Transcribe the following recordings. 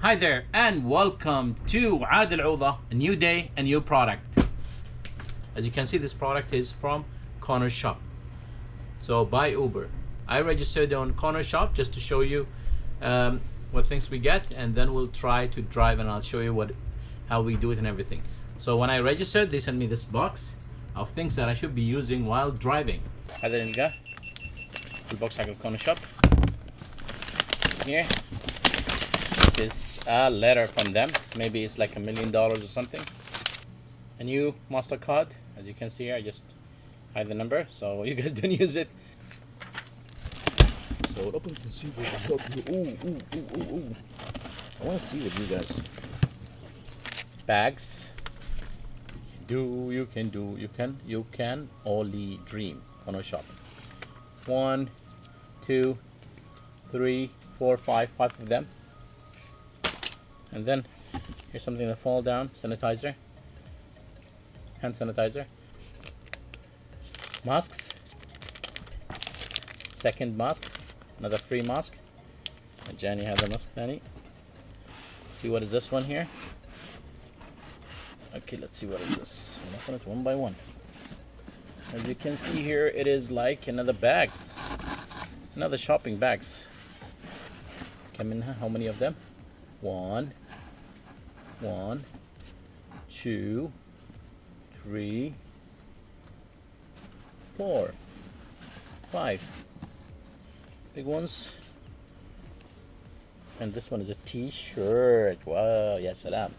Hi there and welcome to Adil Awdah, a new day, a new product. As you can see, this product is from Cornershop. So by Uber. I registered on Cornershop just to show you what things we get, and then we'll try to drive and I'll show you how we do it and everything. So when I registered, they sent me this box of things that I should be using while driving. هذا نلقاه البوكس حق Cornershop. Here is a letter from them. Maybe it's like $1 million or something. A new MasterCard. As you can see here, I just hide the number so you guys don't use it. So open and see what we got here. Ooh. I want to see with you guys. Bags. You can only dream. Cornershop. 1, 2, 3, 4, 5 of them. And then here's something that fall down. Sanitizer. Hand sanitizer. Masks. Second mask. Another free mask. And Jenny has a mask, Danny. See what is this one here? Okay, let's see what is this. We'll open it one by one. As you can see here, it is like another bags. Another shopping bags. Come in, how many of them? 1, 2, 3, 4, 5 big ones. And this one is a t-shirt. Wow, yes, salam.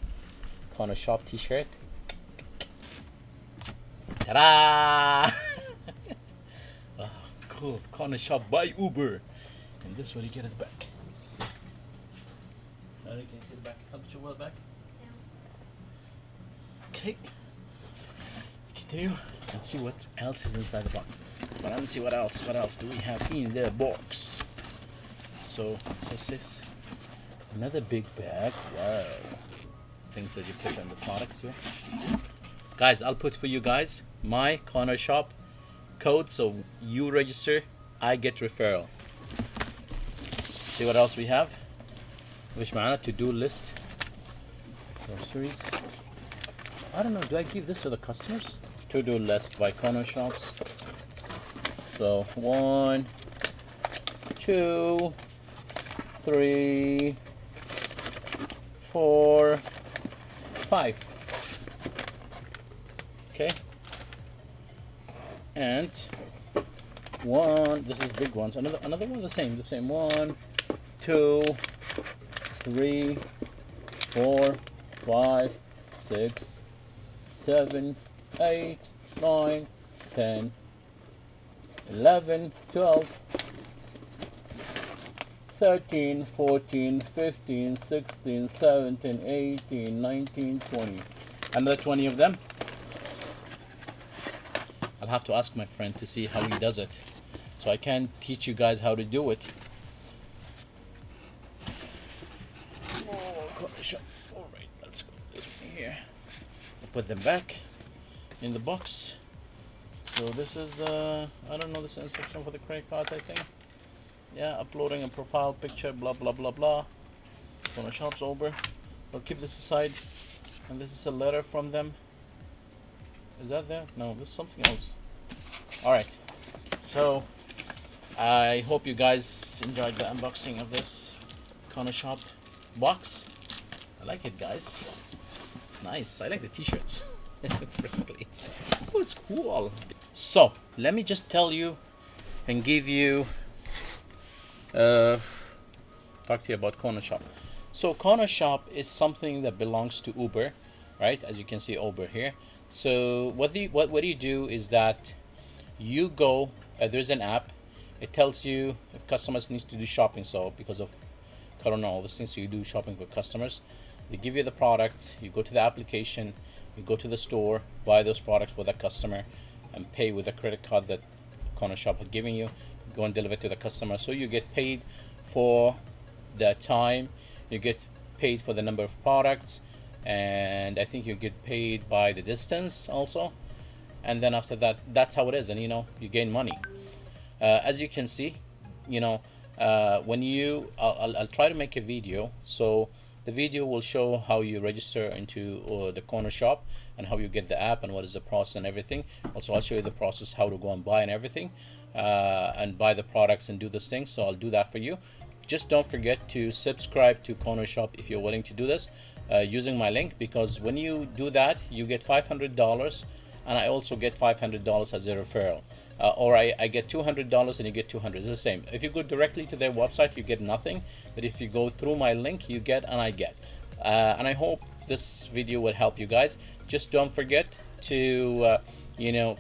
Cornershop t-shirt. Ta-da! Oh, cool. Cornershop by Uber. And this one you get at the back. Can you see the back? Help you well back. Okay. Continue and see what else is inside the box. But let's see what else do we have in the box. So this another big bag. Wow. Things that you put on the products here. Guys, I'll put for you guys my Cornershop code, so you register, I get referral. See what else we have. Wish معنا to-do list. Groceries. I don't know, do I give this to the customers? To-do list by Cornershops. So 1, 2, 3, 4, 5. Okay. And one, this is big ones. Another one the same. 1, 2, 3, 4, 5, 6, 7, 8, 9, 10, 11, 12, 13, 14, 15, 16, 17, 18, 19, 20. Another 20 of them. I'll have to ask my friend to see how he does it. So I can teach you guys how to do it. Alright, let's go this one here. Put them back in the box. So this is the, I don't know, this instruction for the credit card, I think. Yeah, uploading a profile picture, blah blah blah blah. Cornershop's over. I'll keep this aside. And this is a letter from them. Is that there? No, this is something else. Alright. So I hope you guys enjoyed the unboxing of this Cornershop box. I like it, guys. It's nice. I like the t-shirts. Frankly. Oh, it's cool. So let me just tell you and give you talk to you about Cornershop. So Cornershop is something that belongs to Uber, right? As you can see, Uber here. So what do you do is that you go, there's an app. It tells you if customers needs to do shopping. So because of Corona, all these things, so you do shopping for customers. They give you the products. You go to the application. You go to the store, buy those products for the customer, and pay with a credit card that Cornershop has given you. Go and deliver to the customer. So you get paid for the time. You get paid for the number of products, and I think you get paid by the distance also. And then after that, that's how it is, and you gain money. As you can see, when you I'll try to make a video. So the video will show how you register into the corner shop and how you get the app and what is the process and everything. Also, I'll show you the process how to go and buy and everything, and buy the products and do those things. So I'll do that for you. Just don't forget to subscribe to Cornershop if you're willing to do this using my link, because when you do that, you get $500, and I also get $500 as a referral. Or I get $200 and you get $200. It's the same. If you go directly to their website, you get nothing. But if you go through my link, you get and I get. And I hope this video will help you guys. Just don't forget to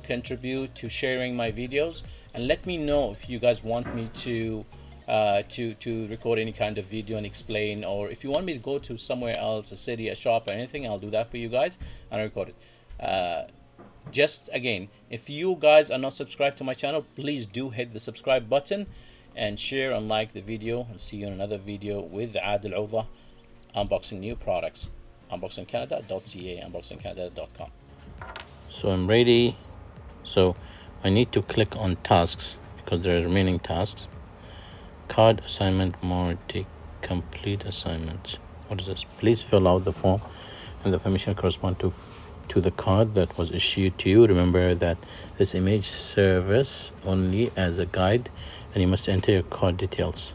contribute to sharing my videos, and let me know if you guys want me to record any kind of video and explain, or if you want me to go to somewhere else, a city, a shop, or anything, I'll do that for you guys and record it. Just again, if you guys are not subscribed to my channel, please do hit the subscribe button and share and like the video, and see you in another video with Adil Awdah, unboxing new products. unboxingcanada.ca, unboxingcanada.com. So I'm ready. So I need to click on tasks because there are remaining tasks. Card assignment more, take complete assignments. What is this? Please fill out the form and the information correspond to the card that was issued to you. Remember that this image serves only as a guide, and you must enter your card details.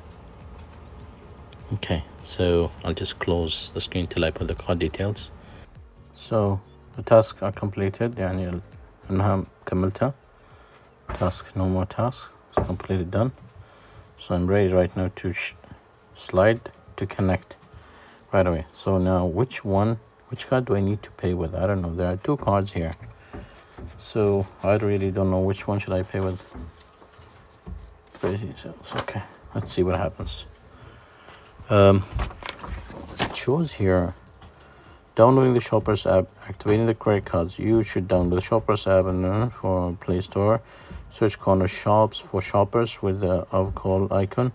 Okay, so I'll just close the screen till I put the card details. So the tasks are completed. يعني أنها كملتها. Task, no more tasks. It's completely done. So I'm ready right now to slide to connect right away. So now which card do I need to pay with? I don't know. There are two cards here. So I really don't know which one should I pay with. Crazy sales. Okay, let's see what happens. It shows here downloading the Shoppers app, activating the credit cards. You should download the Shoppers app and for Play Store. Search Corner Shops for Shoppers with the avocado icon.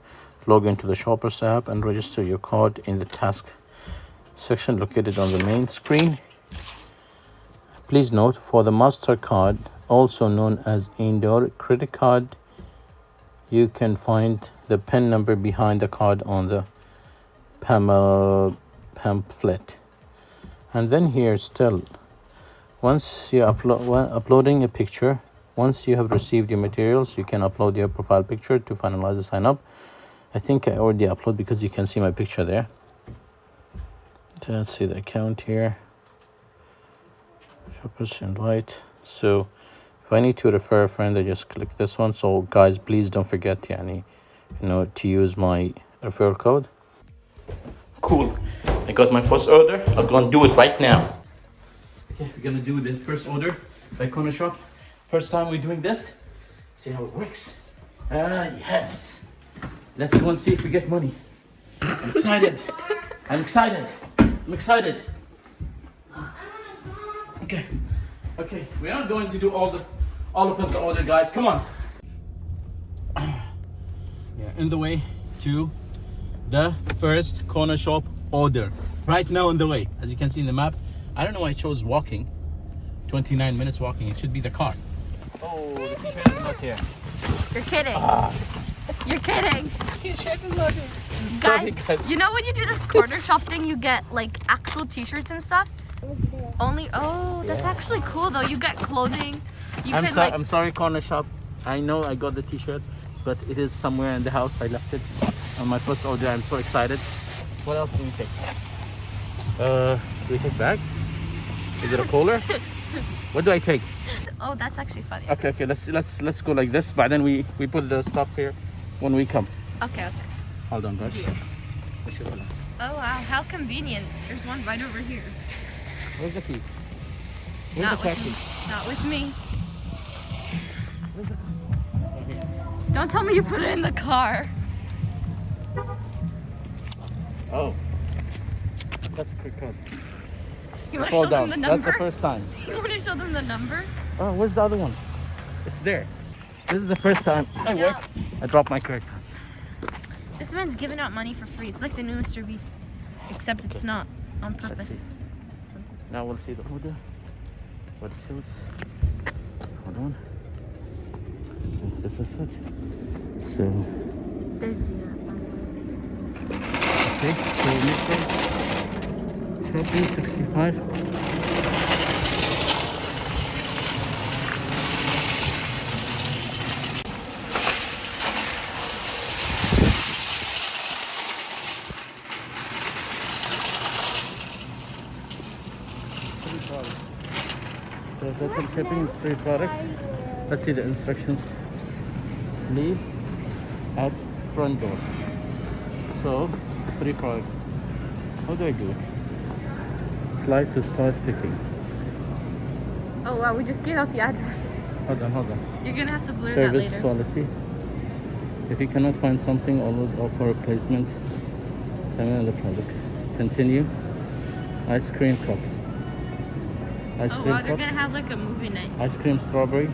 Log into the Shoppers app and register your card in the task section located on the main screen. Please note, for the MasterCard, also known as indoor credit card, you can find the PIN number behind the card on the pamphlet. And then here still, once you uploading a picture, once you have received your materials, you can upload your profile picture to finalize the sign up. I think I already uploaded because you can see my picture there. So let's see the account here. Shoppers invite. So if I need to refer a friend, I just click this one. So guys, please don't forget to use my referral code. Cool. I got my first order. I'm gonna do it right now. Okay, we're gonna do the first order by Cornershop. First time we're doing this. Let's see how it works. Yes. Let's go and see if we get money. I'm excited. I'm excited. I'm excited. Okay. We are going to do all of us the order, guys. Come on. We're in the way to the first Cornershop order. Right now on the way. As you can see in the map. I don't know why I chose walking. 29 minutes walking. It should be the car. Oh, the t-shirt is not here. You're kidding. You're kidding. T-shirt is not here. Guys, you know when you do this corner shop thing, you get like actual t-shirts and stuff? That's actually cool though. You get clothing. I'm sorry, Corner Shop. I know I got the t-shirt, but it is somewhere in the house. I left it on my first order. I'm so excited. What else do we take? Do we take bag? Is it a cooler? What do I take? Oh, that's actually funny. Okay. Let's go like this. But then we put the stuff here when we come. Okay. Hold on, guys. Oh wow, how convenient. There's one right over here. Where's the key? Not with me. Don't tell me you put it in the car. Oh. That's a quick card. You want to show them the number? That's the first time. You want to show them the number? Oh, where's the other one? It's there. This is the first time I work. I dropped my credit card. This man's giving out money for free. It's like the new Mr. Beast. Except it's not on purpose. Now we'll see the order. What it shows. Hold on. So this is it. So. Okay, so next one. shopping 65. So total shipping is 3 products. Let's see the instructions. Leave at front door. So 3 products. How do I do it? Slide to start picking. Oh wow, we just gave out the address. Hold on. You're gonna have to blur Service that later. quality. If you cannot find something, always offer replacement. Send the product. Continue. Ice cream cup. Ice Oh cream wow, they're cups. gonna have like a movie night. Ice cream strawberry.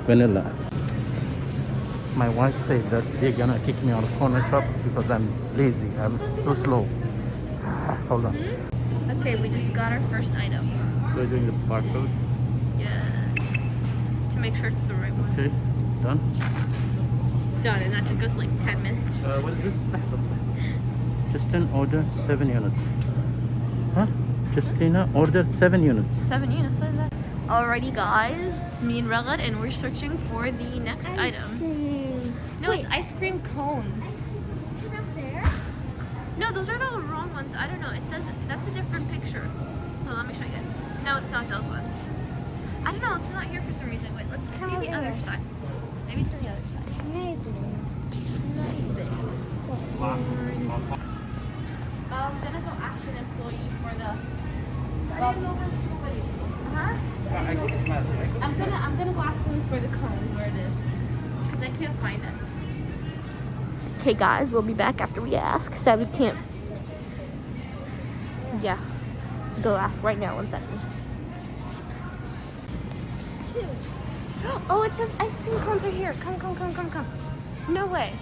Vanilla. My wife said that they're gonna kick me out of Cornershop because I'm lazy. I'm so slow. Hold on. Okay, we just got our first item. So we're doing the barcode. Yes. To make sure it's the right one. Okay, done. Done, and that took us like 10 minutes. What is this? Justin order 7 units. Huh? Justina ordered 7 units. 7 units, what is that? Alrighty guys, it's me and Ragad and we're searching for the next item. No, it's ice cream cones. Is it up there? No, those are the wrong ones. I don't know. It says that's a different picture. Hold on, let me show you guys. No, it's not those ones. I don't know. It's not here for some reason. Wait, let's see the other side. Maybe it's on the other side. Maybe. Maybe. I'm gonna go ask an employee for the. I didn't know this was wait. Huh? I'm gonna go ask them for the cone where it is, because I can't find it. Okay, guys, we'll be back after we ask. Sad we can't. Yeah, go ask right now. 1 second. Oh, it says ice cream cones are here. Come. No way.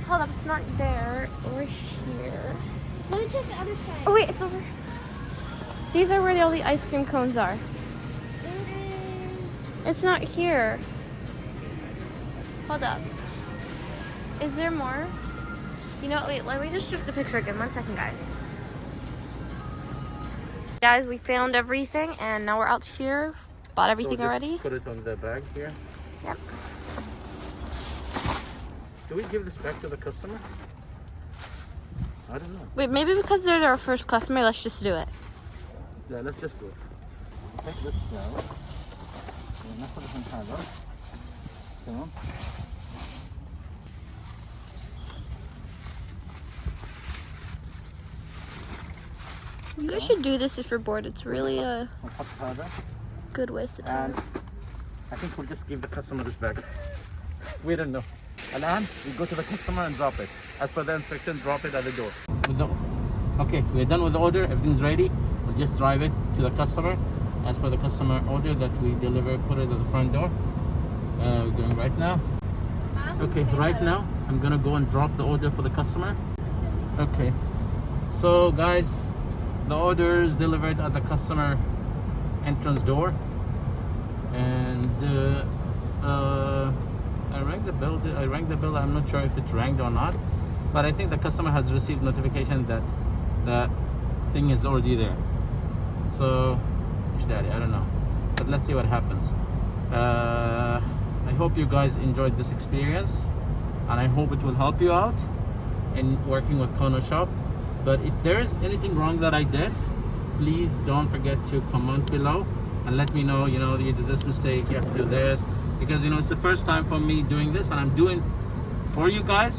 Hold up, it's not there or here. Let me check the other side. Oh wait, it's over. These are where all the ice cream cones are. It's not here. Hold up. Is there more? You know, wait, let me just shift the picture again. 1 second, guys. Guys, we found everything and now we're out here. Bought everything already. Put it on the bag here. Yep. Do we give this back to the customer? I don't know. Wait, maybe because they're our first customer, let's just do it. Yeah, let's just do it. Take this down. ناخد هذا. تمام. You guys should do this if you're bored. It's really a ونحط هذا. good waste of time. And I think we'll just give the customer this bag. We don't know. الآن we go to the customer and drop it. As per the instructions, drop it at the door. Okay, we're done with the order. Everything's ready. We'll just drive it to the customer. As per the customer order that we deliver, put it at the front door. We're going right now. Okay, right now I'm gonna go and drop the order for the customer. Okay, so guys, the order is delivered at the customer entrance door, and I rang the bell. I'm not sure if it rang or not, but I think the customer has received notification that the thing is already there. So, daddy, I don't know, but let's see what happens. I hope you guys enjoyed this experience, and I hope it will help you out in working with Cornershop. But if there is anything wrong that I did, please don't forget to comment below and let me know, you know, you did this mistake, you have to do this, because, you know, it's the first time for me doing this, and I'm doing for you guys.